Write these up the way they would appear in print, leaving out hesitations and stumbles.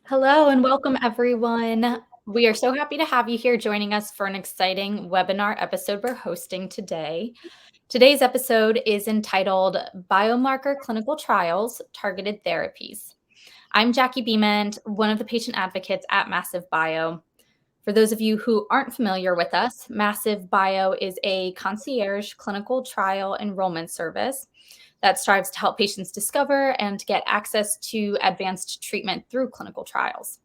Hello and welcome, everyone. We are so happy to have you here joining us for an exciting webinar episode we're hosting today. Today's episode is entitled Biomarker Clinical Trials Targeted Therapies. I'm Jackie Beamond, one of the patient advocates at Massive Bio. For those of you who aren't familiar with us, Massive Bio is a concierge clinical trial enrollment service that strives to help patients discover and get access to advanced treatment through clinical trials.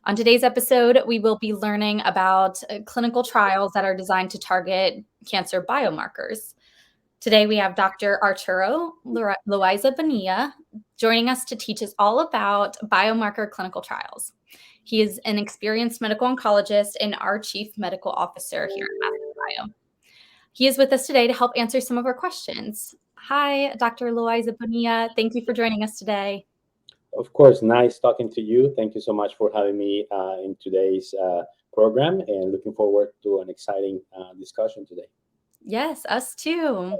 On today's episode, we will be learning about clinical trials that are designed to target cancer biomarkers. Today, we have Dr. Arturo Loaiza Bonilla joining us to teach us all about biomarker clinical trials. He is an experienced medical oncologist and our chief medical officer here at Massive Bio. He is with us today to help answer some of our questions. Hi, Dr. Loaiza Bonilla. Thank you for joining us today. Of course, nice talking to you. Thank you so much for having me in today's program, and looking forward to an exciting discussion today. Yes, us too.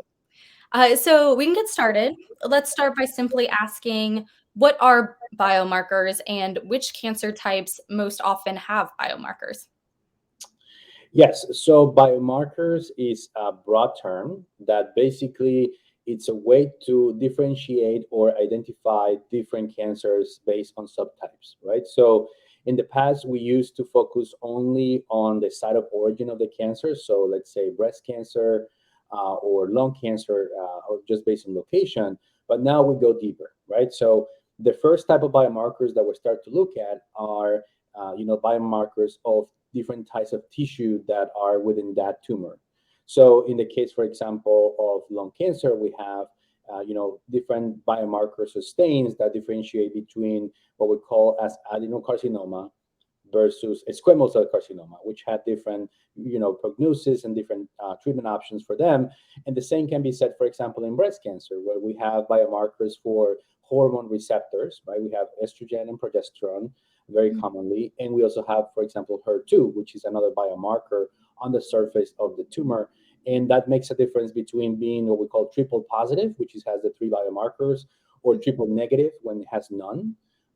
So we can get started. Let's start by simply asking, what are biomarkers and which cancer types most often have biomarkers? Yes, so biomarkers is a broad term that basically it's a way to differentiate or identify different cancers based on subtypes, right? So in the past, we used to focus only on the site of origin of the cancer. So let's say breast cancer or lung cancer, or just based on location. But now we go deeper, right? So the first type of biomarkers that we start to look at are, biomarkers of different types of tissue that are within that tumor. So in the case, for example, of lung cancer, we have different biomarkers or stains that differentiate between what we call as adenocarcinoma versus squamous cell carcinoma, which had different prognosis and different treatment options for them. And the same can be said, for example, in breast cancer, where we have biomarkers for hormone receptors, right? We have estrogen and progesterone very commonly. And we also have, for example, HER2, which is another biomarker on the surface of the tumor. And that makes a difference between being what we call triple positive, which has the three biomarkers, or triple negative when it has none,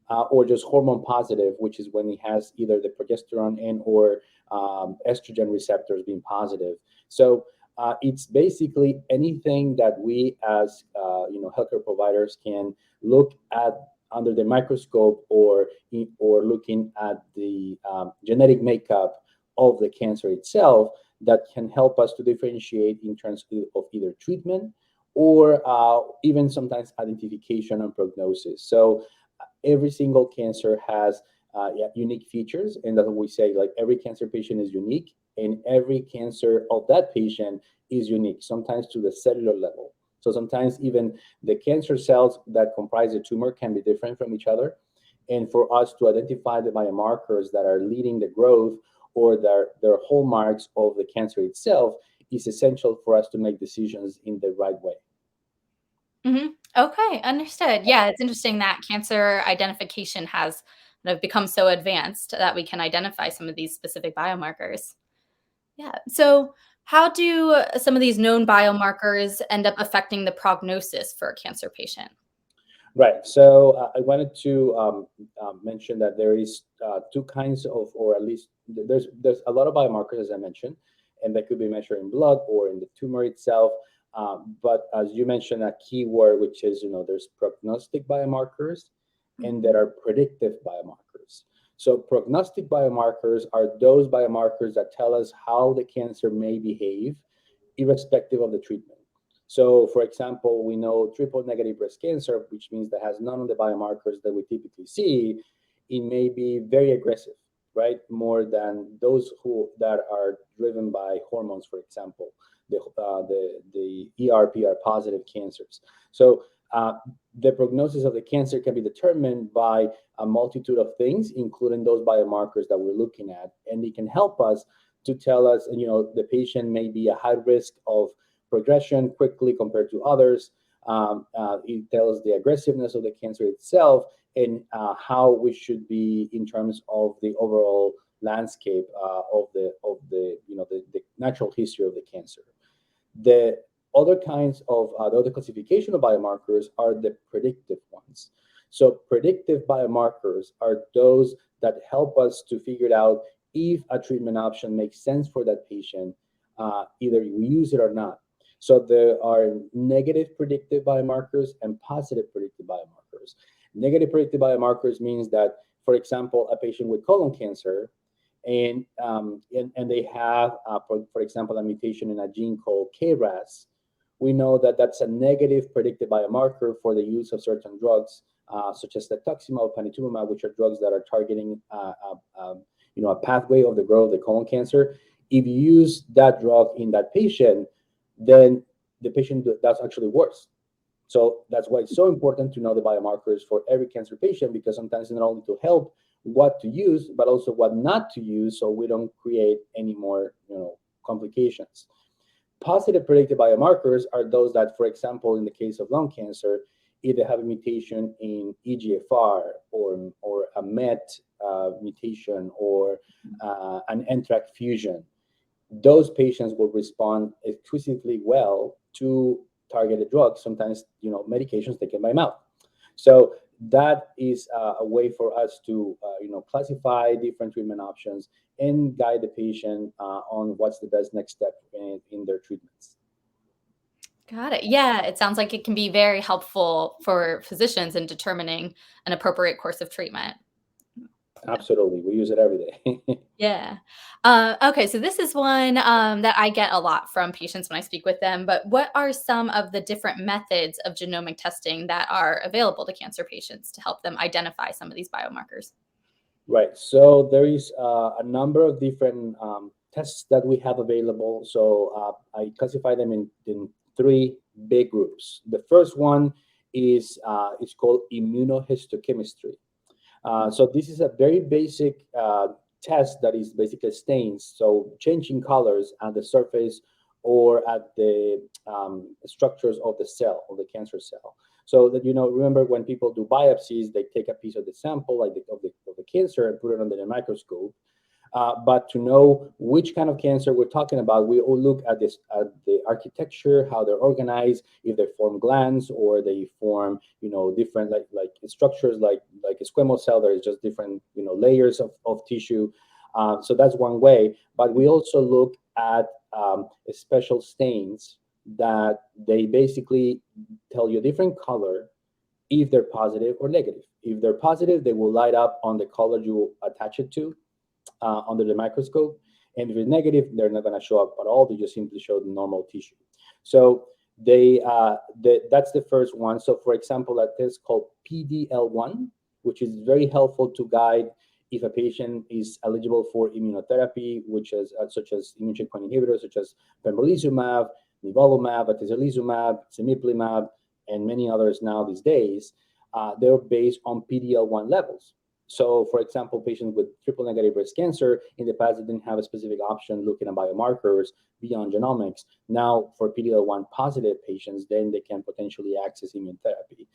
or just hormone positive, which is when it has either the progesterone and or estrogen receptors being positive. So it's basically anything that we as healthcare providers can look at under the microscope, or looking at the genetic makeup of the cancer itself, that can help us to differentiate in terms of either treatment or even sometimes identification and prognosis. So every single cancer has unique features, and that's what we say, like every cancer patient is unique, and every cancer of that patient is unique, sometimes to the cellular level. So sometimes even the cancer cells that comprise the tumor can be different from each other. And for us to identify the biomarkers that are leading the growth, or their hallmarks of the cancer itself, is essential for us to make decisions in the right way. Okay, understood. Yeah, it's interesting that cancer identification has become so advanced that we can identify some of these specific biomarkers. Yeah. So, how do some of these known biomarkers end up affecting the prognosis for a cancer patient? Right. So I wanted to mention that there is two kinds of, or at least there's a lot of biomarkers, as I mentioned, and that could be measured in blood or in the tumor itself. But as you mentioned, a key word, which is, there's prognostic biomarkers, and there are predictive biomarkers. So prognostic biomarkers are those biomarkers that tell us how the cancer may behave, irrespective of the treatment. So, for example, we know triple negative breast cancer, which means that has none of the biomarkers that we typically see. It may be very aggressive, right? More than those who that are driven by hormones, for example, the ER/PR positive cancers. So the prognosis of the cancer can be determined by a multitude of things, including those biomarkers that we're looking at, and it can help us to tell us, the patient may be a high risk of progression quickly compared to others. It tells the aggressiveness of the cancer itself, and how we should be in terms of the overall landscape of the natural history of the cancer. The other kinds of the other classification of biomarkers are the predictive ones. So predictive biomarkers are those that help us to figure out if a treatment option makes sense for that patient, either we use it or not. So there are negative predictive biomarkers and positive predictive biomarkers. Negative predictive biomarkers means that, for example, a patient with colon cancer, and they have, for example, a mutation in a gene called KRAS, we know that that's a negative predictive biomarker for the use of certain drugs, such as cetuximab, panitumumab, which are drugs that are targeting, a pathway of the growth of the colon cancer. If you use that drug in that patient, then the patient does actually worse. So that's why it's so important to know the biomarkers for every cancer patient, because sometimes it's not only to help what to use, but also what not to use, so we don't create any more, complications. Positive predictive biomarkers are those that, for example, in the case of lung cancer, either have a mutation in EGFR or a MET mutation or an NTRK fusion. Those patients will respond exquisitely well to targeted drugs, sometimes, medications taken by mouth. So that is a way for us to, classify different treatment options and guide the patient on what's the best next step in their treatments. Got it. Yeah, it sounds like it can be very helpful for physicians in determining an appropriate course of treatment. Yeah. Absolutely, we use it every day. Yeah. Okay, so this is one that I get a lot from patients when I speak with them. But what are some of the different methods of genomic testing that are available to cancer patients to help them identify some of these biomarkers? Right. So there is a number of different tests that we have available. So I classify them in three big groups. The first one is it's called immunohistochemistry. So this is a very basic test that is basically stains, so changing colors at the surface or at the structures of the cell, of the cancer cell. So that, remember when people do biopsies, they take a piece of the sample, like of the cancer, and put it under the microscope. But to know which kind of cancer we're talking about, we all look at the architecture, how they're organized, if they form glands or they form, different like structures, like a squamous cell. There is just different, layers of tissue. So that's one way. But we also look at special stains that they basically tell you a different color if they're positive or negative. If they're positive, they will light up on the color you attach it to under the microscope. And if it's negative, they're not going to show up at all. They just simply show the normal tissue. So that's the first one. So for example, a test called PDL1, which is very helpful to guide if a patient is eligible for immunotherapy, which is such as immune checkpoint inhibitors, such as pembrolizumab, nivolumab, atezolizumab, cemiplimab, and many others now these days. They're based on PDL1 levels. So, for example, patients with triple negative breast cancer, in the past, they didn't have a specific option looking at biomarkers beyond genomics. Now, for PDL1 positive patients, then they can potentially access immune therapy.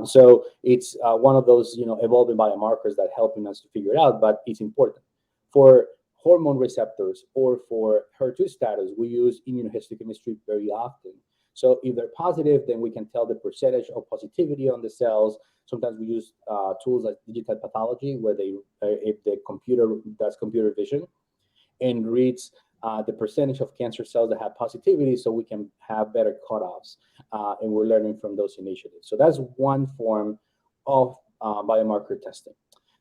So it's one of those, evolving biomarkers that helping us to figure it out, but it's important. For hormone receptors or for HER2 status, we use immunohistochemistry very often. So if they're positive, then we can tell the percentage of positivity on the cells. Sometimes we use tools like digital pathology, where if the computer does computer vision and reads the percentage of cancer cells that have positivity, so we can have better cutoffs. And we're learning from those initiatives. So that's one form of biomarker testing.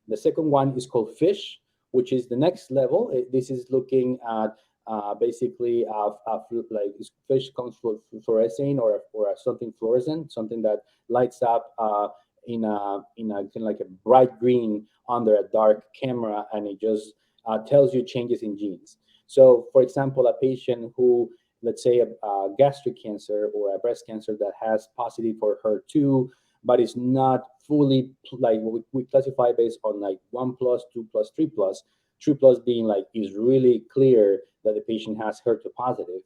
The second one is called FISH, which is the next level. This is looking at basically like FISH comes from fluorescing or something fluorescent, something that lights up in a kind of like a bright green under a dark camera, and it just tells you changes in genes. So, for example, a patient who, let's say, a gastric cancer or a breast cancer that has positive for HER2, but is not fully like what we classify based on like 1+, 2+, 3+. 3+ being like is really clear that the patient has HER2 positive.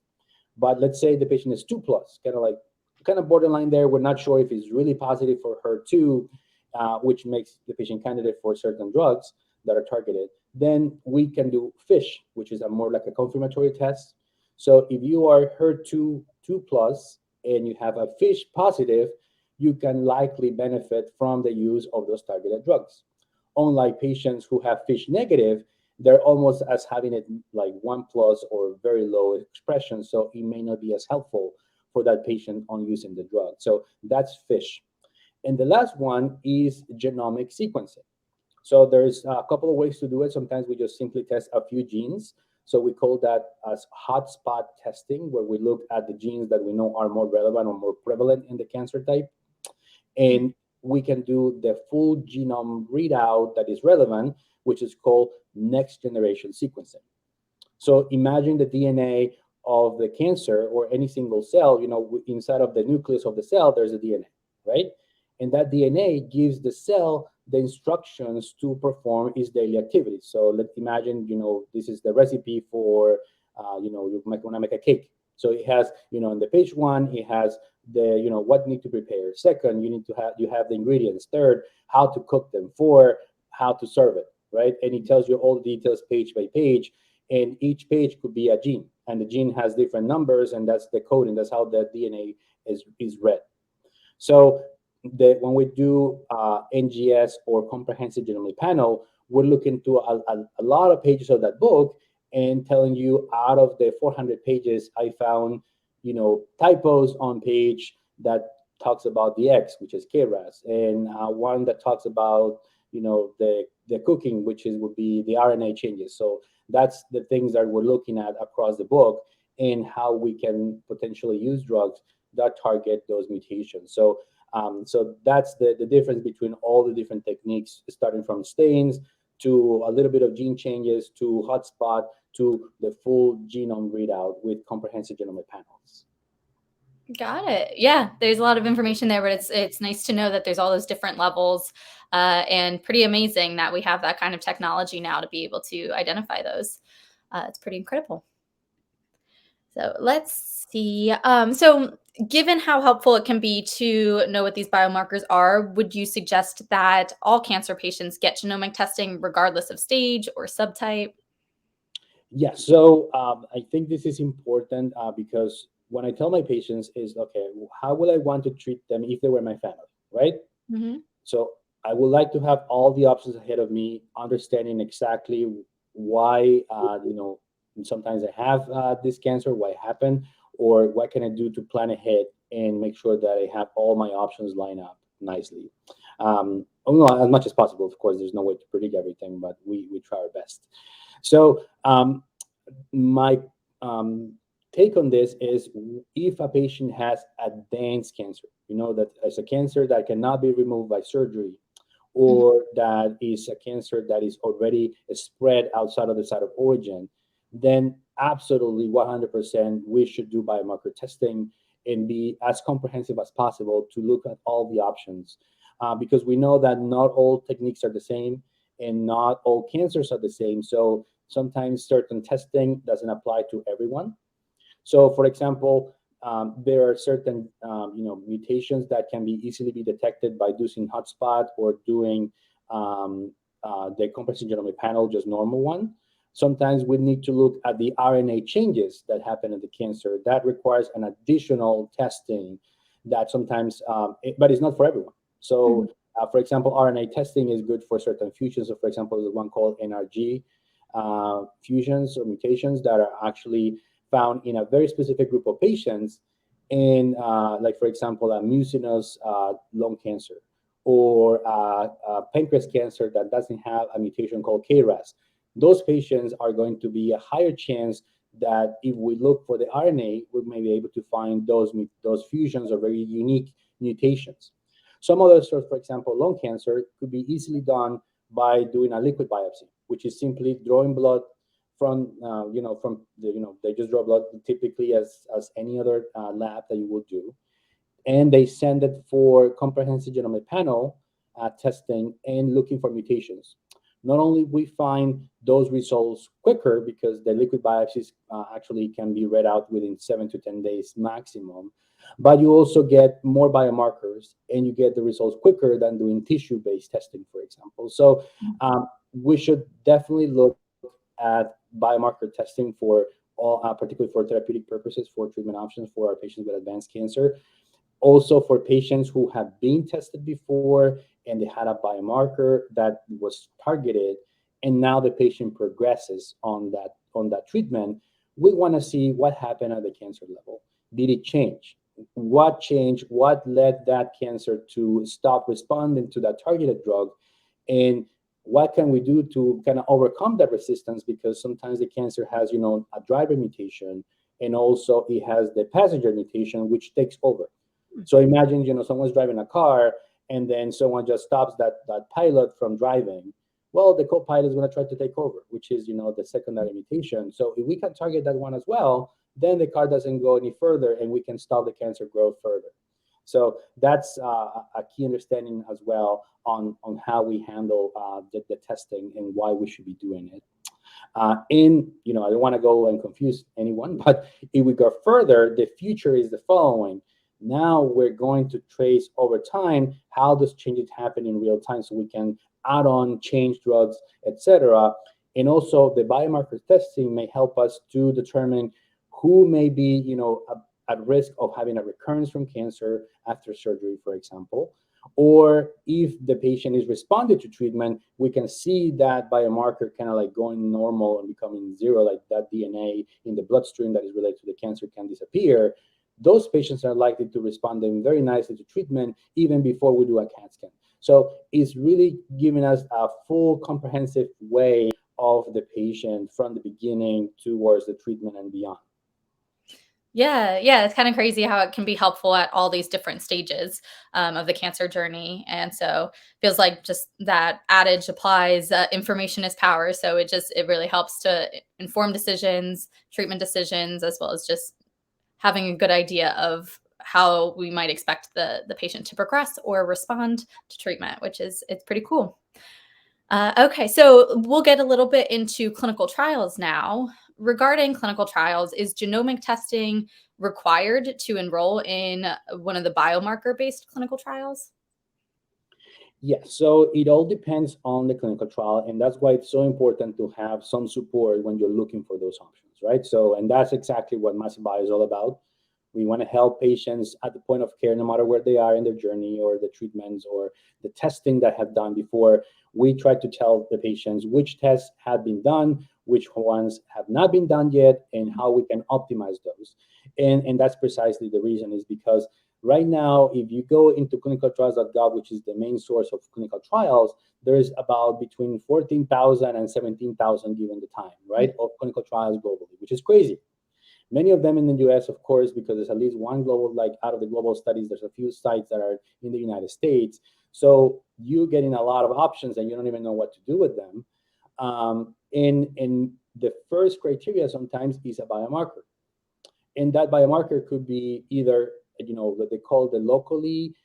But let's say the patient is 2+, kind of borderline there. We're not sure if it's really positive for HER2, which makes the patient candidate for certain drugs that are targeted. Then we can do FISH, which is a more like a confirmatory test. So if you are HER2 2+ and you have a FISH positive, you can likely benefit from the use of those targeted drugs. Unlike patients who have fish negative, they're almost as having it like 1+ or very low expression, so it may not be as helpful for that patient on using the drug. So that's fish. And the last one is genomic sequencing. So there's a couple of ways to do it. Sometimes we just simply test a few genes. So we call that as hotspot testing, where we look at the genes that we know are more relevant or more prevalent in the cancer type. And we can do the full genome readout that is relevant, which is called next generation sequencing. So imagine the DNA of the cancer or any single cell, inside of the nucleus of the cell, there's a DNA, right? And that DNA gives the cell the instructions to perform its daily activities. So let's imagine, this is the recipe for, you might want to make a cake. So it has, in the page one, it has the, what need to prepare. Second, you have the ingredients. Third, how to cook them. Four, how to serve it, right? And it tells you all the details page by page. And each page could be a gene, and the gene has different numbers, and that's the coding. That's how the DNA is read. So when we do NGS or comprehensive genomic panel, we're looking to a lot of pages of that book and telling you out of the 400 pages, I found, typos on page that talks about the X, which is KRAS, and one that talks about, the cooking, which would be the RNA changes. So that's the things that we're looking at across the book and how we can potentially use drugs that target those mutations. So that's the difference between all the different techniques, starting from stains to a little bit of gene changes to hotspot to the full genome readout with comprehensive genomic panels. Got it. Yeah, there's a lot of information there, but it's nice to know that there's all those different levels, and pretty amazing that we have that kind of technology now to be able to identify those. It's pretty incredible. So let's see. So given how helpful it can be to know what these biomarkers are, would you suggest that all cancer patients get genomic testing regardless of stage or subtype? Yeah, so I think this is important because when I tell my patients is, okay, how will I want to treat them if they were my family, right? Hmm. So I would like to have all the options ahead of me, understanding exactly why, sometimes I have this cancer, why it happened, or what can I do to plan ahead and make sure that I have all my options line up nicely. As much as possible, of course, there's no way to predict everything, but we try our best. So my take on this is, if a patient has advanced cancer, that is a cancer that cannot be removed by surgery, or that is a cancer that is already spread outside of the site of origin, then absolutely 100% we should do biomarker testing and be as comprehensive as possible to look at all the options, because we know that not all techniques are the same and not all cancers are the same. So sometimes certain testing doesn't apply to everyone. So, for example, there are certain mutations that can be easily be detected by using hotspot or doing the comprehensive genomic panel, just normal one. Sometimes we need to look at the RNA changes that happen in the cancer. That requires an additional testing that sometimes, but it's not for everyone. So, for example, RNA testing is good for certain fusions. So, for example, the one called NRG fusions or mutations that are actually found in a very specific group of patients, in like, for example, a mucinous lung cancer, or pancreas cancer that doesn't have a mutation called KRAS. Those patients are going to be a higher chance that if we look for the RNA, we may be able to find those fusions or very unique mutations. Some other sorts, for example, lung cancer, could be easily done by doing a liquid biopsy, which is simply drawing blood from, they just draw blood typically as any other lab that you would do. And they send it for comprehensive genomic panel testing and looking for mutations. Not only we find those results quicker because the liquid biopsies actually can be read out within 7 to 10 days maximum, but you also get more biomarkers and you get the results quicker than doing tissue-based testing, for example. So we should definitely look at biomarker testing for all, particularly for therapeutic purposes, for treatment options for our patients with advanced cancer. Also for patients who have been tested before and they had a biomarker that was targeted, and now the patient progresses on that treatment, we want to see what happened at the cancer level. Did it change? What changed? What led that cancer to stop responding to that targeted drug? And what can we do to kind of overcome that resistance? Because sometimes the cancer has, a driver mutation, and also it has the passenger mutation, which takes over. So imagine, someone's driving a car, and then someone just stops that pilot from driving. Well, the co-pilot is going to try to take over, which is, the secondary mutation. So if we can target that one as well, then the car doesn't go any further, and we can stop the cancer growth further. So that's a key understanding as well on how we handle the testing and why we should be doing it. I don't want to go and confuse anyone, but if we go further, the future is the following. Now we're going to trace over time how those changes happen in real time, so we can add on, change drugs, etc. And also the biomarker testing may help us to determine who may be, at risk of having a recurrence from cancer after surgery, for example. Or if the patient is responding to treatment, we can see that biomarker kind of like going normal and becoming zero, like that DNA in the bloodstream that is related to the cancer can disappear. Those patients are likely to respond very nicely to treatment even before we do a CAT scan. So it's really giving us a full comprehensive way of the patient from the beginning towards the treatment and beyond. Yeah, it's kind of crazy how it can be helpful at all these different stages of the cancer journey, and so feels like just that adage applies. Information is power, so it really helps to inform decisions, treatment decisions, as well as just having a good idea of how we might expect the patient to progress or respond to treatment, which is it's pretty cool. Okay, so we'll get a little bit into clinical trials now. Regarding clinical trials, is genomic testing required to enroll in one of the biomarker based clinical trials? Yes, so it all depends on the clinical trial, and that's why it's so important to have some support when you're looking for those options, right? So, and that's exactly what Massive Bio is all about. We want to help patients at the point of care, no matter where they are in their journey or the treatments or the testing that have done before. We try to tell the patients which tests have been done, which ones have not been done yet, and how we can optimize those. And that's precisely the reason, is because right now, if you go into clinicaltrials.gov, which is the main source of clinical trials, there is about between 14,000 and 17,000 given the time, right, of clinical trials globally, which is crazy. Many of them in the US, of course, because there's at least one global, like out of the global studies, there's a few sites that are in the United States. So you're getting a lot of options and you don't even know what to do with them. And the first criteria sometimes is a biomarker. And that biomarker could be either, what they call the locally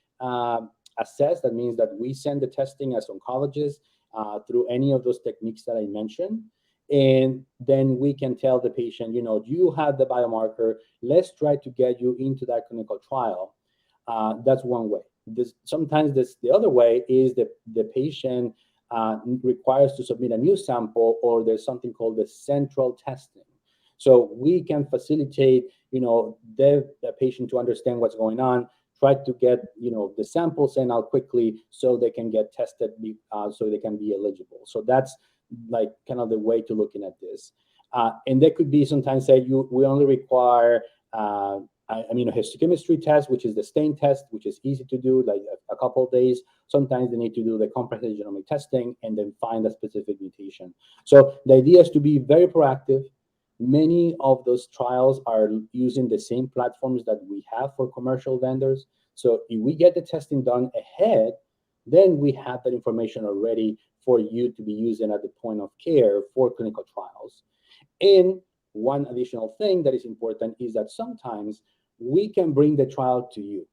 assessed. That means that we send the testing as oncologists through any of those techniques that I mentioned. And then we can tell the patient, you have the biomarker, let's try to get you into that clinical trial. That's one way. Sometimes the other way is the patient requires to submit a new sample, or there's something called the central testing. So we can facilitate, the patient to understand what's going on, try to get, the sample sent out quickly so they can get tested, so they can be eligible. So that's like kind of the way to looking at this. And there could be sometimes say we only require immunohistochemistry test, which is the stain test, which is easy to do, like a couple of days. Sometimes they need to do the comprehensive genomic testing and then find a specific mutation. So the idea is to be very proactive. Many of those trials are using the same platforms that we have for commercial vendors. So if we get the testing done ahead, then we have that information already for you to be using at the point of care for clinical trials. And one additional thing that is important is that sometimes we can bring the trial to you.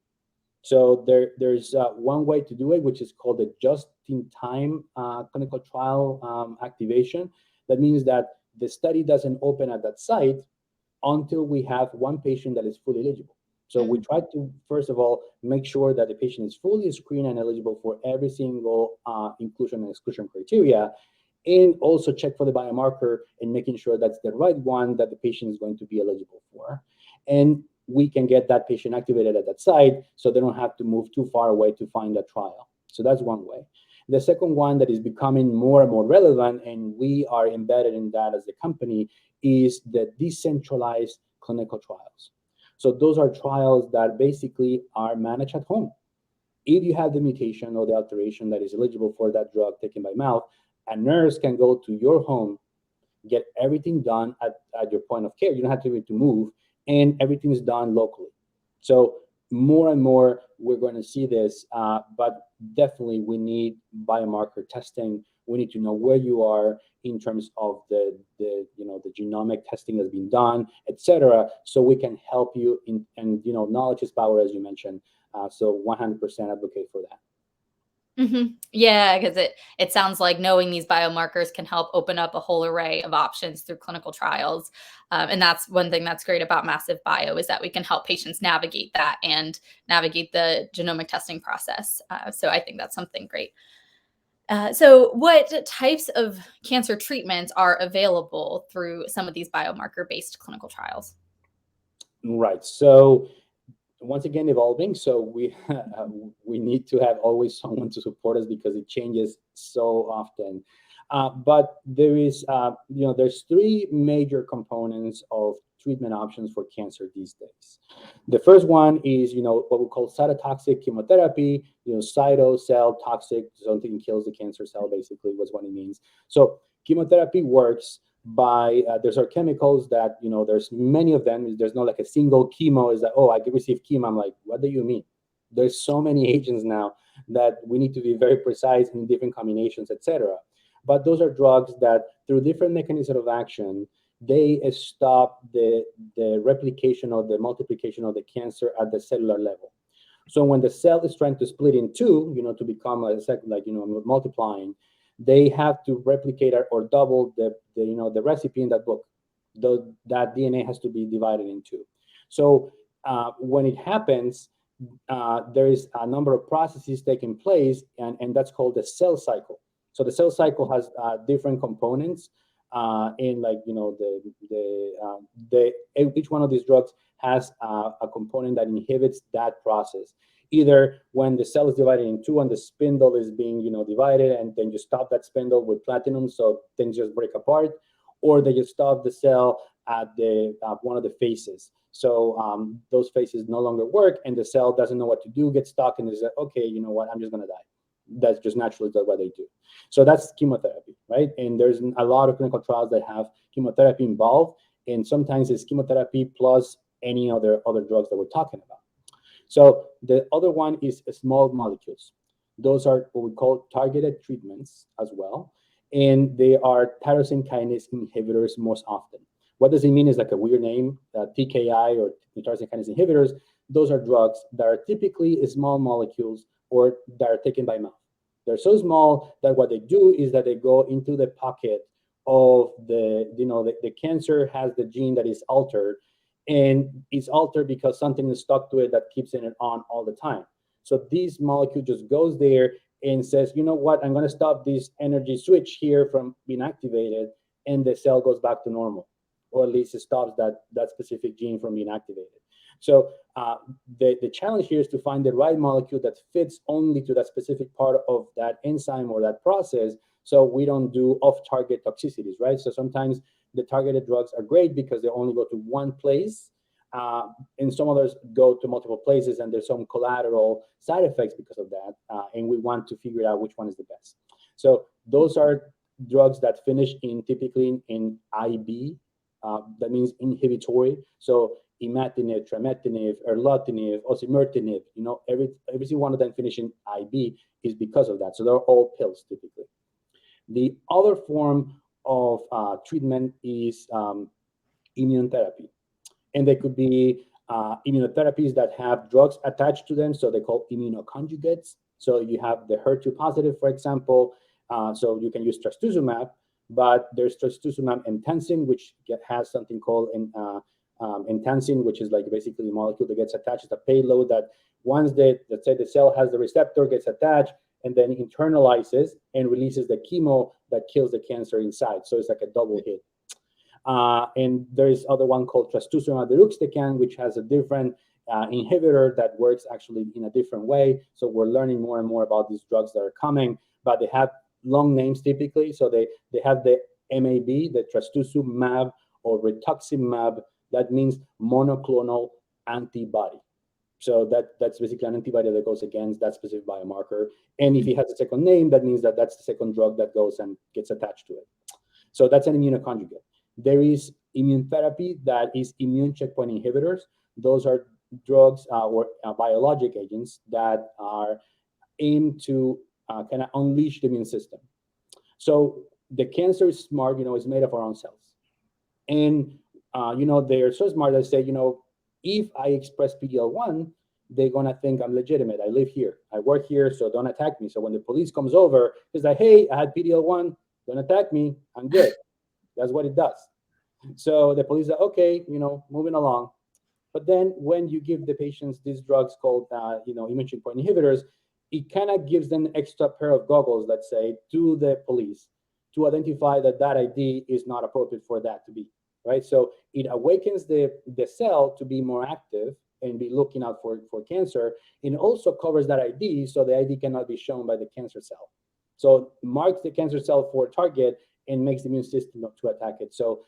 So there's one way to do it, which is called the just-in-time clinical trial activation. That means that the study doesn't open at that site until we have one patient that is fully eligible. So we try to, first of all, make sure that the patient is fully screened and eligible for every single inclusion and exclusion criteria, and also check for the biomarker and making sure that's the right one that the patient is going to be eligible for. And we can get that patient activated at that site so they don't have to move too far away to find that trial. So that's one way. The second one that is becoming more and more relevant, and we are embedded in that as a company, is the decentralized clinical trials. So those are trials that basically are managed at home. If you have the mutation or the alteration that is eligible for that drug taken by mouth, a nurse can go to your home, get everything done at your point of care. You don't have to even to move, and everything is done locally. So more and more we're going to see this, but definitely we need biomarker testing. We need to know where you are in terms of the genomic testing that's been done, etc. So we can help you in, and knowledge is power, as you mentioned. So 100% advocate for that. Yeah, because it sounds like knowing these biomarkers can help open up a whole array of options through clinical trials. And that's one thing that's great about Massive Bio, is that we can help patients navigate that and navigate the genomic testing process. So I think that's something great. So what types of cancer treatments are available through some of these biomarker-based clinical trials? Right. So once again, evolving. So we need to have always someone to support us because it changes so often. But there's three major components of treatment options for cancer these days. The first one is what we call cytotoxic chemotherapy. Cyto, cell, toxic, something kills the cancer cell. Basically, was what it means. So chemotherapy works by there's our chemicals that there's many of them. There's not like a single chemo is that, oh, I can receive chemo. I'm like, what do you mean? There's so many agents now that we need to be very precise in different combinations, etc. But those are drugs that through different mechanisms of action, they stop the replication or the multiplication of the cancer at the cellular level. So when the cell is trying to split in two, to become a second, multiplying, they have to replicate or double the recipe in that book. That DNA has to be divided in two. So when it happens, there is a number of processes taking place, and that's called the cell cycle. So the cell cycle has different components, in each one of these drugs has a component that inhibits that process. Either when the cell is divided in two and the spindle is being divided, and then you stop that spindle with platinum so things just break apart, or they just stop the cell at the one of the phases. So those phases no longer work, and the cell doesn't know what to do, gets stuck, and is like, okay, you know what, I'm just gonna die. That's just naturally what they do. So that's chemotherapy, right? And there's a lot of clinical trials that have chemotherapy involved, and sometimes it's chemotherapy plus any other drugs that we're talking about. So the other one is small molecules. Those are what we call targeted treatments as well, and they are tyrosine kinase inhibitors most often. What does it mean is like a weird name, TKI or tyrosine kinase inhibitors. Those are drugs that are typically small molecules or that are taken by mouth. They're so small that what they do is that they go into the pocket of the cancer has the gene that is altered, and it's altered because something is stuck to it that keeps it on all the time. So this molecule just goes there and says, you know what, I'm going to stop this energy switch here from being activated, and the cell goes back to normal, or at least it stops that specific gene from being activated. So the challenge here is to find the right molecule that fits only to that specific part of that enzyme or that process, so we don't do off-target toxicities, right? So sometimes the targeted drugs are great because they only go to one place, and some others go to multiple places, and there's some collateral side effects because of that, and we want to figure out which one is the best. So those are drugs that finish typically in IB. That means inhibitory. So imatinib, trametinib, erlotinib, osimertinib, every single one of them finishing IB is because of that. So they're all pills typically. The other form of treatment is immunotherapy. And they could be immunotherapies that have drugs attached to them. So they call immunoconjugates. So you have the HER2 positive, for example. So you can use trastuzumab, but there's trastuzumab enhancing, which has something called enhancing, which is like basically a molecule that gets attached. It's a payload that once let's say the cell has the receptor, gets attached, and then internalizes and releases the chemo that kills the cancer inside. So it's like a double hit. And there is other one called trastuzumab deruxtecan, which has a different inhibitor that works actually in a different way. So we're learning more and more about these drugs that are coming, but they have long names typically. So they have the MAB, the trastuzumab or rituximab. That means monoclonal antibody. So that's basically an antibody that goes against that specific biomarker. And if it has a second name, that means that that's the second drug that goes and gets attached to it. So that's an immunoconjugate. There is immune therapy that is immune checkpoint inhibitors. Those are drugs or biologic agents that are aimed to kind of unleash the immune system. So the cancer is smart, it's made of our own cells. And, they're so smart that say, if I express PD-L1, they're going to think I'm legitimate. I live here. I work here, so don't attack me. So when the police comes over, it's like, hey, I had PD-L1. Don't attack me. I'm good. That's what it does. So the police are, okay, moving along. But then when you give the patients these drugs called, immune checkpoint inhibitors, it kind of gives them an extra pair of goggles, let's say, to the police to identify that ID is not appropriate for that to be, right? So it awakens the cell to be more active and be looking out for cancer, and also covers that ID so the ID cannot be shown by the cancer cell. So marks the cancer cell for target and makes the immune system to attack it. So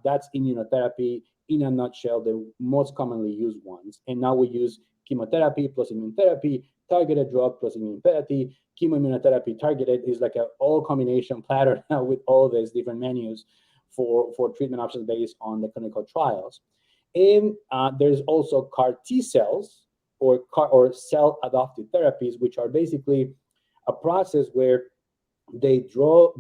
that's immunotherapy in a nutshell, the most commonly used ones. And now we use chemotherapy plus immune therapy, targeted drug plus immune therapy. Chemoimmunotherapy targeted is like an all combination platter now with all these different menus for treatment options based on the clinical trials. And there's also CAR T cells or cell adoptive therapies, which are basically a process where they draw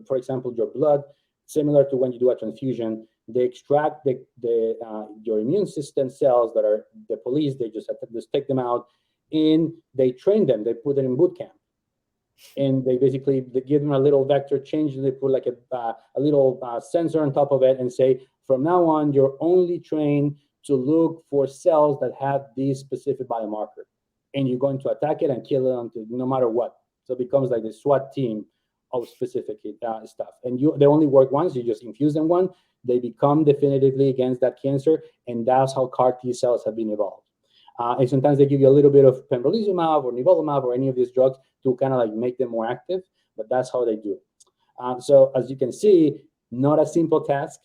for example, your blood, similar to when you do a transfusion. They extract your immune system cells that are the police. They just take them out and they train them. They put them in boot camp, and they give them a little vector change. And they put like a little sensor on top of it and say, from now on, you're only trained to look for cells that have this specific biomarker, and you're going to attack it and kill it no matter what. So it becomes like the SWAT team of specific stuff. And they only work once. You just infuse them one. They become definitively against that cancer, and that's how CAR T cells have been evolved. And sometimes they give you a little bit of pembrolizumab or nivolumab or any of these drugs to kind of like make them more active, but that's how they do it. So as you can see, not a simple task,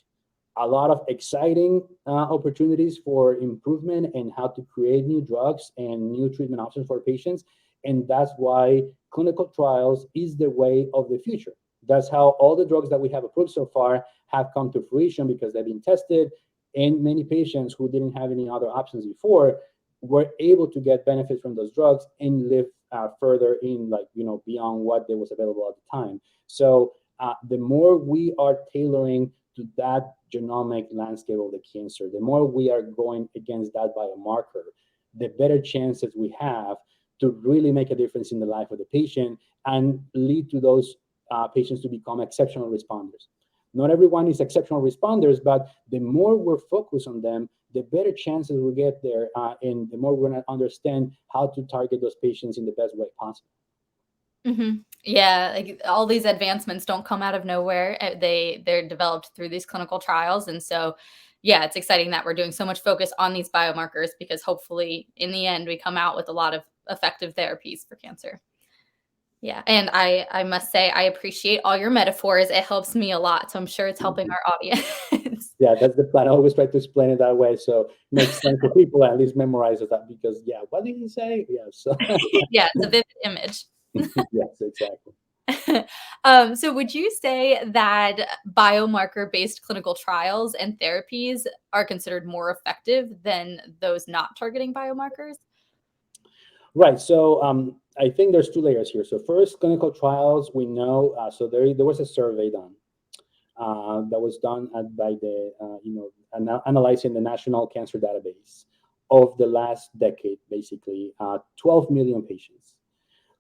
a lot of exciting opportunities for improvement and how to create new drugs and new treatment options for patients. And that's why clinical trials is the way of the future. That's how all the drugs that we have approved so far have come to fruition, because they've been tested, and many patients who didn't have any other options before were able to get benefits from those drugs and live further in beyond what there was available at the time. So the more we are tailoring to that genomic landscape of the cancer, the more we are going against that biomarker, the better chances we have to really make a difference in the life of the patient and lead to those patients to become exceptional responders. Not everyone is exceptional responders, but the more we're focused on them, the better chances we get there, and the more we're going to understand how to target those patients in the best way possible. Mm-hmm. Yeah, like all these advancements don't come out of nowhere. They're developed through these clinical trials, and so yeah, it's exciting that we're doing so much focus on these biomarkers, because hopefully in the end we come out with a lot of effective therapies for cancer. Yeah, and I must say I appreciate all your metaphors. It helps me a lot, so I'm sure it's helping our audience. Yeah, that's the plan. I always try to explain it that way, so it makes sense for people at least memorize that, because what did he say? Yeah, so Yeah, it's a vivid image. yes, exactly. So would you say that biomarker-based clinical trials and therapies are considered more effective than those not targeting biomarkers? Right. So I think there's two layers here. So first, clinical trials, we know. So there was a survey done that was done by the analyzing the National Cancer Database of the last decade, basically 12 million patients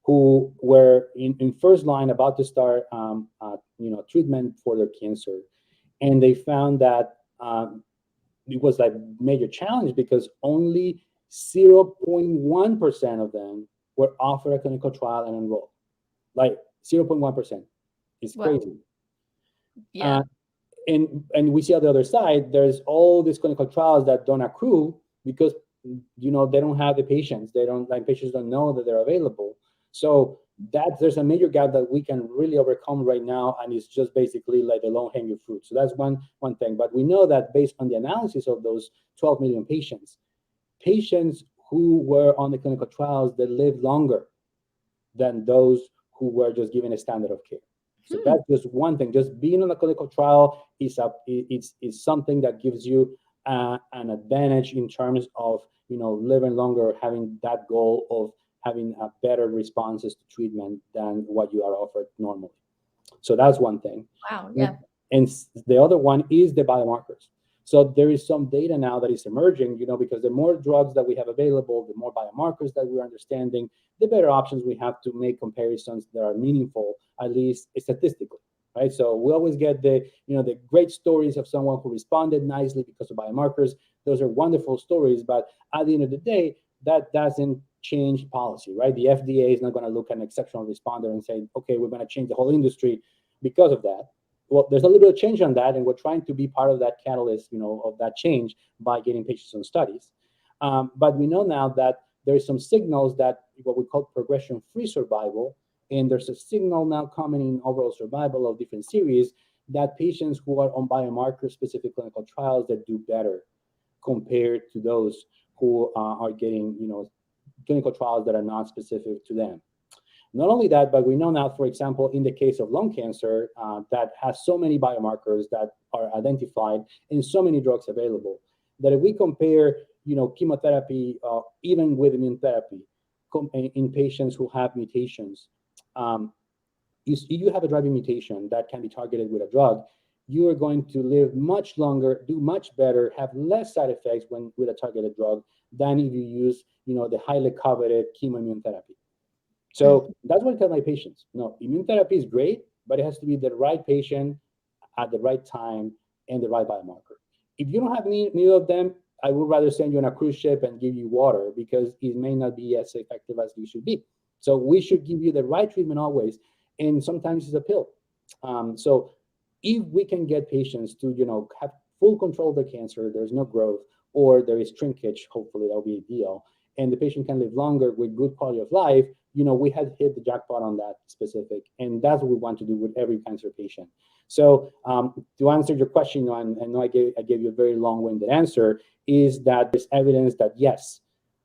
who were in first line about to start treatment for their cancer, and they found that it was a major challenge because only 0.1% of them were offered a clinical trial and enrolled. Like 0.1%. It's Well, crazy. yeah. And we see on the other side, there's all these clinical trials that don't accrue because they don't have the patients. They don't like patients don't know that they're available. So there's a major gap that we can really overcome right now, and it's just basically like the low hanging fruit. So that's one thing. But we know that based on the analysis of those 12 million patients who were on the clinical trials, they lived longer than those who were just given a standard of care. So that's just one thing. Just being on a clinical trial is something that gives you an advantage in terms of living longer, having that goal of having better responses to treatment than what you are offered normally. So that's one thing. Wow. Yeah. And the other one is the biomarkers. So there is some data now that is emerging, because the more drugs that we have available, the more biomarkers that we're understanding, the better options we have to make comparisons that are meaningful, at least statistically, right? So we always get the great stories of someone who responded nicely because of biomarkers. Those are wonderful stories, but at the end of the day, that doesn't change policy, right? The FDA is not going to look at an exceptional responder and say, okay, we're going to change the whole industry because of that. Well, there's a little bit of change on that, and we're trying to be part of that catalyst, of that change by getting patients on studies. But we know now that there is some signals that what we call progression-free survival, and there's a signal now coming in overall survival of different series that patients who are on biomarker-specific clinical trials that do better compared to those who are getting, clinical trials that are not specific to them. Not only that, but we know now, for example, in the case of lung cancer, that has so many biomarkers that are identified and so many drugs available, that if we compare, chemotherapy, even with immune therapy, in patients who have mutations, if you have a driving mutation that can be targeted with a drug, you are going to live much longer, do much better, have less side effects with a targeted drug than if you use, the highly coveted chemoimmune therapy. So that's what I tell my patients. Immune therapy is great, but it has to be the right patient at the right time and the right biomarker. If you don't have neither of them, I would rather send you on a cruise ship and give you water because it may not be as effective as it should be. So we should give you the right treatment always, and sometimes it's a pill. So if we can get patients to have full control of their cancer, there's no growth, or there is shrinkage, hopefully that'll be ideal, and the patient can live longer with good quality of life, we had hit the jackpot on that specific, and that's what we want to do with every cancer patient. So to answer your question, and I know I gave you a very long-winded answer, is that there's evidence that yes,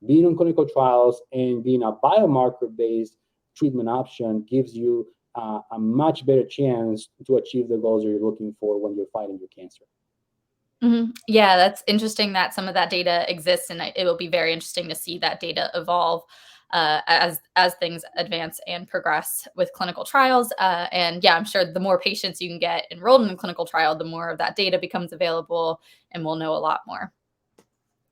being on clinical trials and being a biomarker-based treatment option gives you a much better chance to achieve the goals you're looking for when you're fighting your cancer. Yeah, that's interesting that some of that data exists, and it will be very interesting to see that data evolve as things advance and progress with clinical trials. And yeah, I'm sure the more patients you can get enrolled in a clinical trial, the more of that data becomes available, and we'll know a lot more.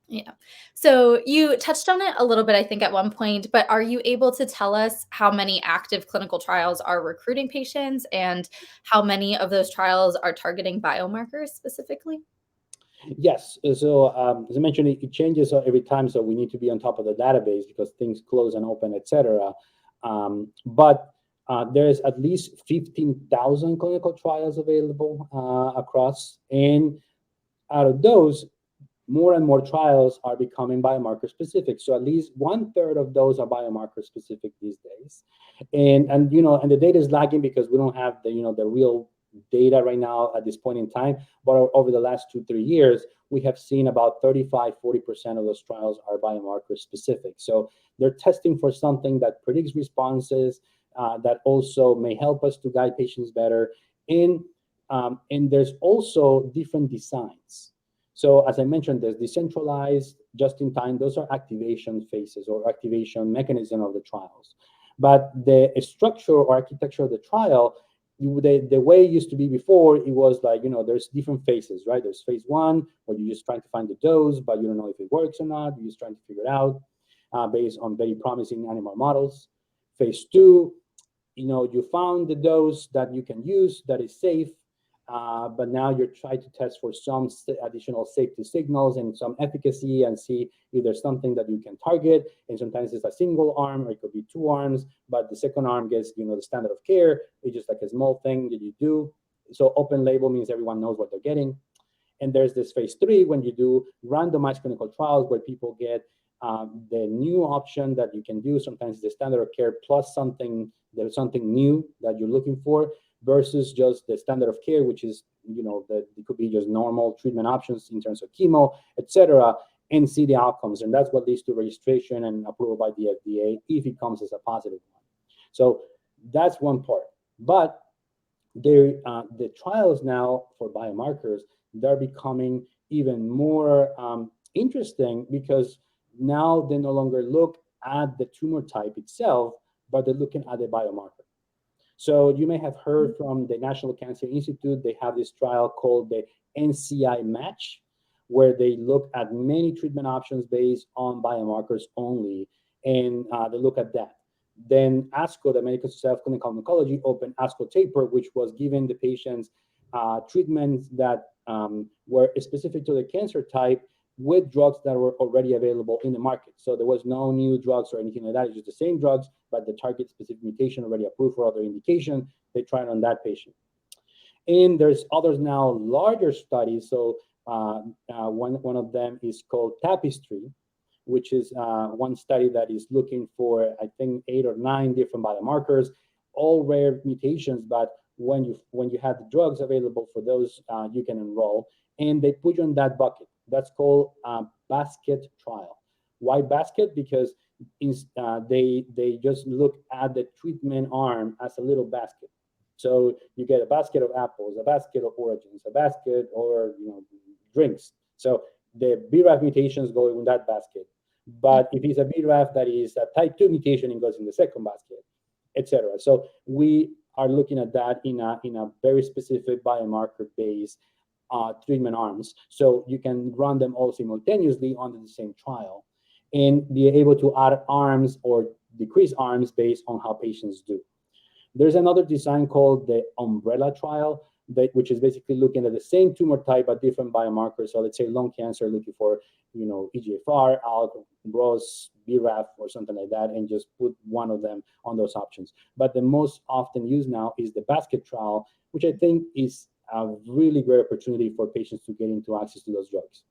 Yeah. So you touched on it a little bit, I think, at one point, but are you able to tell us how many active clinical trials are recruiting patients and how many of those trials are targeting biomarkers specifically? Yes. So as I mentioned, it changes every time, so we need to be on top of the database because things close and open, etc. But there's at least 15,000 clinical trials available across, and out of those, more and more trials are becoming biomarker specific. So at least 1/3 of those are biomarker specific these days, and the data is lagging because we don't have the real data right now at this point in time. But over the last 2-3 years, we have seen about 35-40% of those trials are biomarker specific. So they're testing for something that predicts responses, that also may help us to guide patients better. And there's also different designs. So as I mentioned, there's decentralized, just in time. Those are activation phases or activation mechanism of the trials. But the structure or architecture of the trial, the way it used to be before, it was like, there's different phases, right? There's phase 1, where you're just trying to find the dose, but you don't know if it works or not. You're just trying to figure it out based on very promising animal models. Phase 2, you found the dose that you can use that is safe, but now you're trying to test for some additional safety signals and some efficacy and see if there's something that you can target. And sometimes it's a single arm, or it could be 2 arms, but the second arm gets, the standard of care. It's just like a small thing that you do. So open label means everyone knows what they're getting. And there's this phase 3 when you do randomized clinical trials where people get the new option that you can do. Sometimes the standard of care plus there's something new that you're looking for, versus just the standard of care, which is, that it could be just normal treatment options in terms of chemo, etc., and see the outcomes. And that's what leads to registration and approval by the FDA if it comes as a positive one. So that's one part. But the trials now for biomarkers, they're becoming even more interesting, because now they no longer look at the tumor type itself, but they're looking at the biomarker. So you may have heard from the National Cancer Institute, they have this trial called the NCI Match, where they look at many treatment options based on biomarkers only, and they look at that. Then ASCO, the American Society of Clinical Oncology, opened ASCO Taper, which was giving the patients treatments that were specific to the cancer type with drugs that were already available in the market. So there was no new drugs or anything like that. It's just the same drugs, but the target specific mutation already approved for other indication. They tried on that patient. And there's others now, larger studies. So one of them is called Tapestry, which is one study that is looking for, I think, 8 or 9 different biomarkers, all rare mutations. But when you have the drugs available for those, you can enroll, and they put you in that bucket. That's called a basket trial. Why basket? Because they just look at the treatment arm as a little basket. So you get a basket of apples, a basket of oranges, a basket or drinks. So the BRAF mutations go in that basket. But if it's a BRAF that is a type 2 mutation, it goes in the second basket, etc. So we are looking at that in a very specific biomarker-based treatment arms. So you can run them all simultaneously under the same trial and be able to add arms or decrease arms based on how patients do. There's another design called the umbrella trial, which is basically looking at the same tumor type but different biomarkers. So let's say lung cancer, looking for EGFR, ALK, ROS, BRAF, or something like that, and just put one of them on those options. But the most often used now is the basket trial, which I think is a really great opportunity for patients to get into access to those drugs.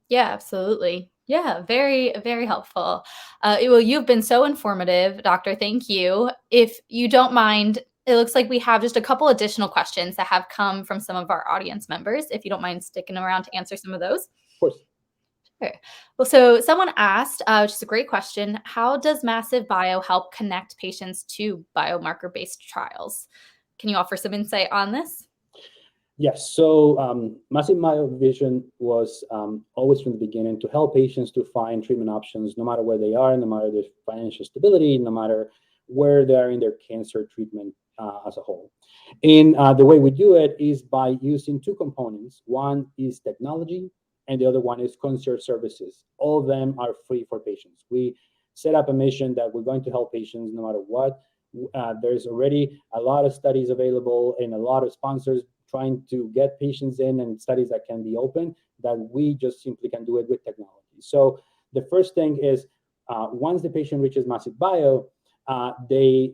Yeah, absolutely. Yeah, very, very helpful. Well, you've been so informative, Doctor. Thank you. If you don't mind, it looks like we have just a couple additional questions that have come from some of our audience members. If you don't mind sticking around to answer some of those. Of course. Sure. Well, so someone asked, which is a great question, how does Massive Bio help connect patients to biomarker-based trials? Can you offer some insight on this? Yes. So Massive Bio vision was always from the beginning to help patients to find treatment options, no matter where they are, no matter their financial stability, no matter where they are in their cancer treatment as a whole. And the way we do it is by using 2 components. One is technology, and the other one is concierge services. All of them are free for patients. We set up a mission that we're going to help patients no matter what. There's already a lot of studies available and a lot of sponsors trying to get patients in, and studies that can be open, that we just simply can do it with technology. So the first thing is once the patient reaches Massive Bio, they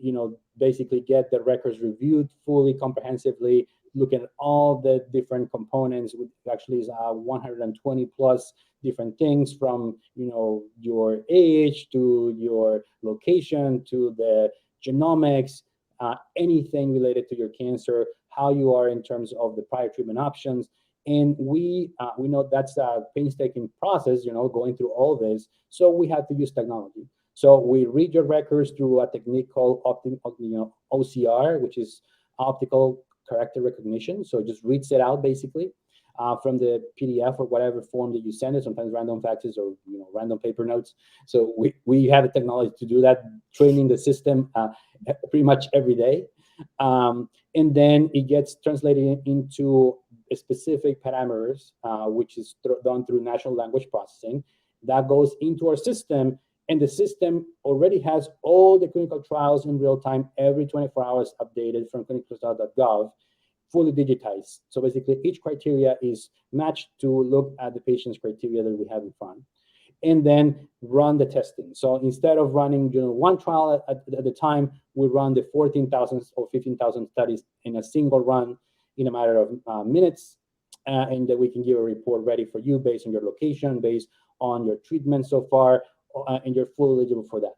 basically get the records reviewed fully, comprehensively, looking at all the different components, which actually is 120 plus different things, from your age to your location to the genomics, anything related to your cancer, how you are in terms of the prior treatment options. And we know that's a painstaking process, going through all this. So we have to use technology. So we read your records through a technique called OCR, which is optical character recognition. So it just reads it out basically from the PDF or whatever form that you send it, sometimes random faxes or random paper notes. So we have the technology to do that, training the system pretty much every day. And then it gets translated into specific parameters, which is done through natural language processing. That goes into our system, and the system already has all the clinical trials in real time, every 24 hours updated from clinicaltrials.gov, fully digitized. So basically, each criteria is matched to look at the patient's criteria that we have in front, and then run the testing. So instead of running one trial at the time, we run the 14,000 or 15,000 studies in a single run, in a matter of minutes, and that we can give a report ready for you based on your location, based on your treatment so far, and you're fully eligible for that.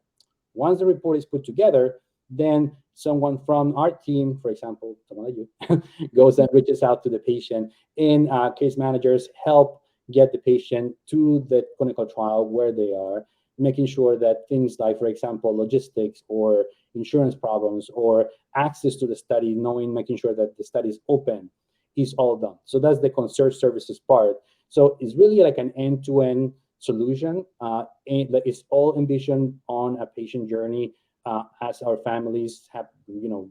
Once the report is put together, then someone from our team, for example, someone like you, goes and reaches out to the patient, and case managers help get the patient to the clinical trial where they are, making sure that things like, for example, logistics or insurance problems or access to the study, making sure that the study is open, is all done. So that's the concierge services part. So it's really like an end-to-end solution, and it's all envisioned on a patient journey. As our families have,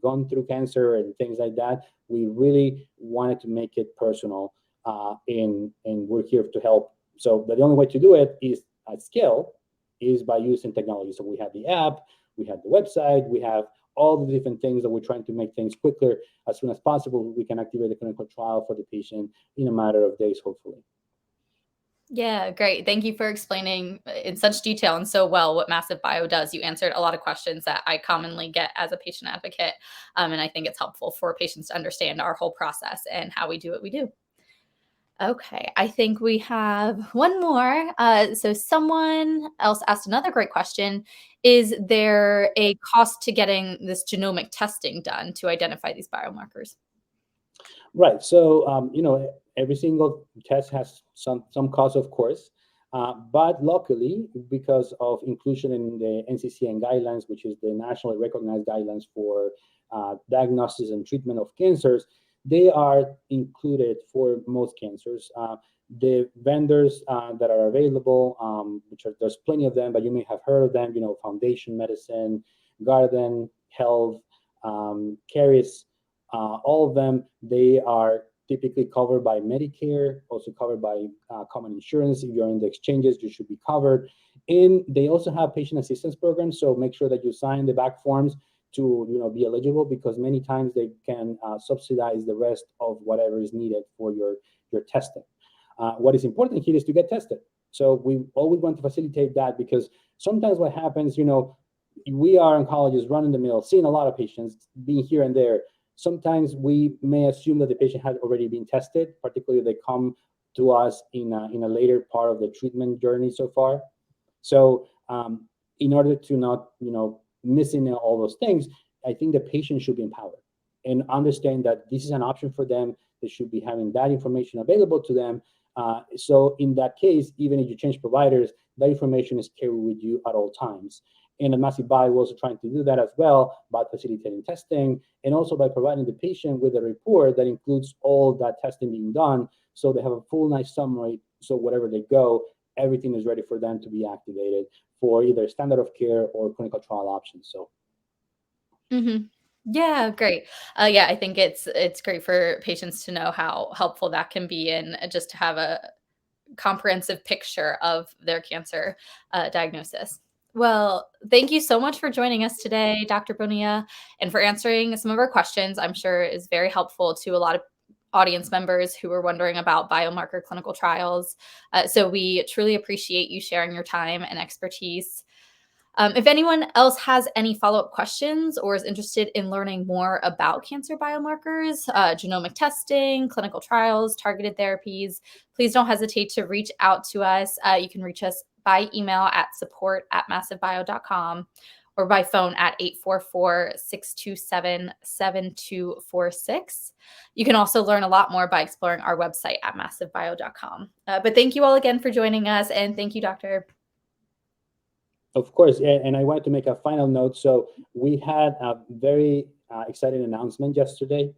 gone through cancer and things like that, we really wanted to make it personal, and we're here to help. So the only way to do it is at scale is by using technology. So we have the app, we have the website, we have all the different things that we're trying to make things quicker. As soon as possible, we can activate the clinical trial for the patient in a matter of days, hopefully. Yeah, great. Thank you for explaining in such detail and so well what Massive Bio does. You answered a lot of questions that I commonly get as a patient advocate. And I think it's helpful for patients to understand our whole process and how we do what we do. Okay, I think we have one more. So someone else asked another great question. Is there a cost to getting this genomic testing done to identify these biomarkers? Right. So, every single test has some cost, of course, but luckily, because of inclusion in the NCCN guidelines, which is the nationally recognized guidelines for diagnosis and treatment of cancers, they are included for most cancers. The vendors that are available, there's plenty of them, but you may have heard of them. Foundation Medicine, Garden Health, Caris. All of them, they are typically covered by Medicare, also covered by common insurance. If you're in the exchanges, you should be covered. And they also have patient assistance programs. So make sure that you sign the back forms to be eligible, because many times they can subsidize the rest of whatever is needed for your testing. What is important here is to get tested. So we always want to facilitate that, because sometimes what happens, we are oncologists running the mill, seeing a lot of patients, being here and there. Sometimes we may assume that the patient had already been tested, particularly if they come to us in a later part of the treatment journey so far. So in order to not, missing all those things, I think the patient should be empowered and understand that this is an option for them. They should be having that information available to them. So in that case, even if you change providers, that information is carried with you at all times. And at Massive Bio, we're also trying to do that as well by facilitating testing, and also by providing the patient with a report that includes all that testing being done, so they have a full nice summary. So wherever they go, everything is ready for them to be activated for either standard of care or clinical trial options. So Mm-hmm. Yeah, great. Yeah, I think it's great for patients to know how helpful that can be, and just to have a comprehensive picture of their cancer diagnosis. Well, thank you so much for joining us today, Dr. Bonilla, and for answering some of our questions. I'm sure is very helpful to a lot of audience members who are wondering about biomarker clinical trials. So we truly appreciate you sharing your time and expertise. If anyone else has any follow-up questions or is interested in learning more about cancer biomarkers, genomic testing, clinical trials, targeted therapies, please don't hesitate to reach out to us. You can reach us by email at support@massivebio.com or by phone at 844-627-7246. You can also learn a lot more by exploring our website at massivebio.com. But thank you all again for joining us, and thank you, Doctor. of course, and I wanted to make a final note. So we had a very exciting announcement yesterday,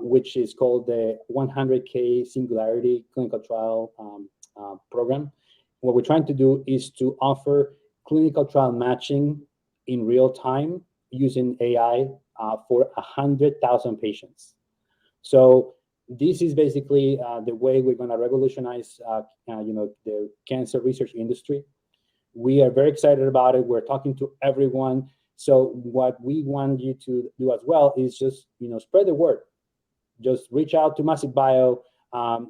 which is called the 100K Singularity Clinical Trial Program. What we're trying to do is to offer clinical trial matching in real time using AI for 100,000 patients. So this is basically the way we're going to revolutionize, the cancer research industry. We are very excited about it. We're talking to everyone. So what we want you to do as well is just, spread the word. Just reach out to Massive Bio.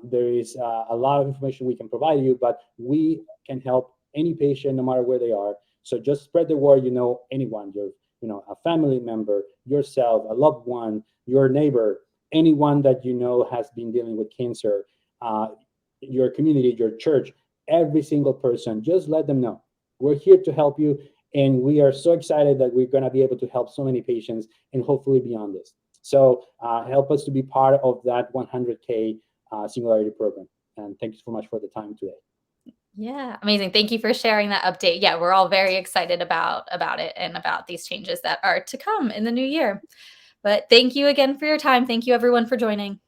There is a lot of information we can provide you, but we can help any patient no matter where they are. So just spread the word. Anyone, a family member, yourself, a loved one, your neighbor. anyone that you know has been dealing with cancer, uh, your community, your church, every single person, just let them know. We're here to help you. And we are so excited that we're going to be able to help so many patients and hopefully beyond this. So help us to be part of that 100K Singularity program. And thank you so much for the time today. Yeah, amazing. Thank you for sharing that update. Yeah, we're all very excited about it and about these changes that are to come in the new year. But thank you again for your time. Thank you everyone for joining.